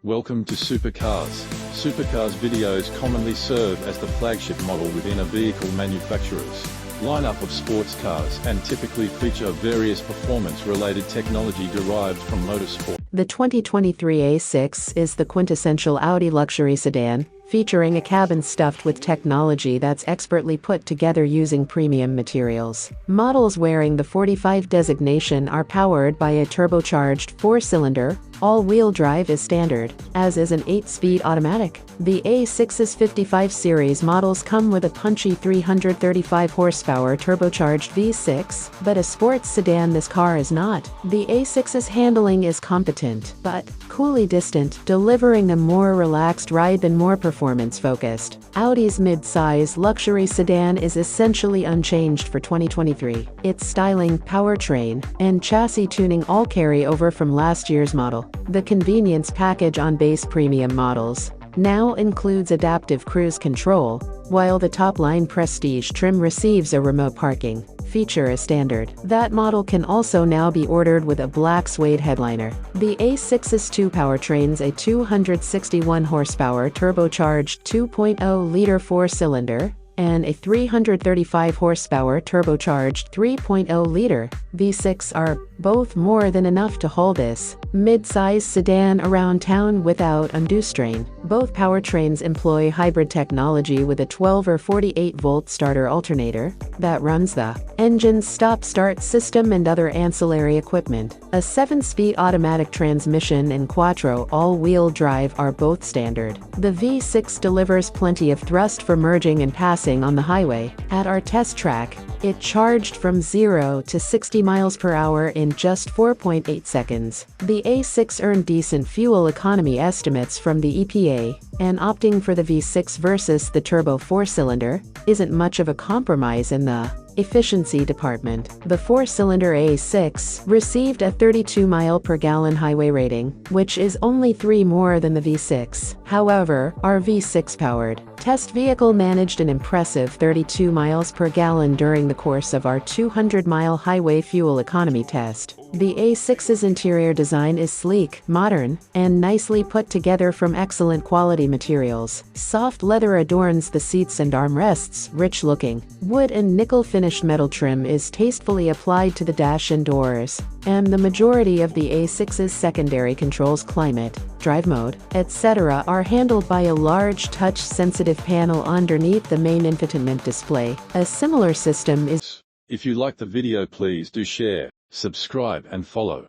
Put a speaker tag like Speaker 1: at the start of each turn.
Speaker 1: Welcome to Supercars. Supercars videos commonly serve as the flagship model within a vehicle manufacturer's lineup of sports cars and typically feature various performance-related technology derived from motorsport.
Speaker 2: The 2023 A6 is the quintessential Audi luxury sedan, featuring a cabin stuffed with technology that's expertly put together using premium materials. Models wearing the 45 designation are powered by a turbocharged 4-cylinder, all-wheel drive is standard, as is an 8-speed automatic. The A6's 55 series models come with a punchy 335 horsepower turbocharged V6, but a sports sedan this car is not. The A6's handling is competent, but coolly distant, delivering a more relaxed ride than more performance-focused. Audi's mid-size luxury sedan is essentially unchanged for 2023. Its styling, powertrain, and chassis tuning all carry over from last year's model. The convenience package on base premium models now includes adaptive cruise control, while the top-line Prestige trim receives a remote parking feature as standard. That model can also now be ordered with a black suede headliner. The A6's two powertrains, a 261 horsepower turbocharged 2.0-liter 4-cylinder and a 335 horsepower turbocharged 3.0-liter V6 are both more than enough to haul this mid-size sedan around town without undue strain. Both powertrains employ hybrid technology with a 12 or 48-volt starter alternator that runs the engine's stop-start system and other ancillary equipment. A 7-speed automatic transmission and quattro all-wheel drive are both standard. The V6 delivers plenty of thrust for merging and passing on the highway. At our test track, it charged from 0 to 60 miles per hour in just 4.8 seconds. The A6 earned decent fuel economy estimates from the EPA, and opting for the V6 versus the turbo 4-cylinder isn't much of a compromise in the efficiency department. The 4-cylinder A6 received a 32 mile per gallon highway rating, which is only 3 more than the V6. However, our V6 powered test vehicle managed an impressive 32 miles per gallon during the course of our 200-mile highway fuel economy test. The A6's interior design is sleek, modern, and nicely put together from excellent quality materials. Soft leather adorns the seats and armrests, rich-looking wood and nickel-finished metal trim is tastefully applied to the dash and doors, and the majority of the A6's secondary controls, climate, drive mode, etc. are handled by a large touch-sensitive panel underneath the main infotainment display. A similar system is.
Speaker 1: If you like the video, please do share, subscribe and follow.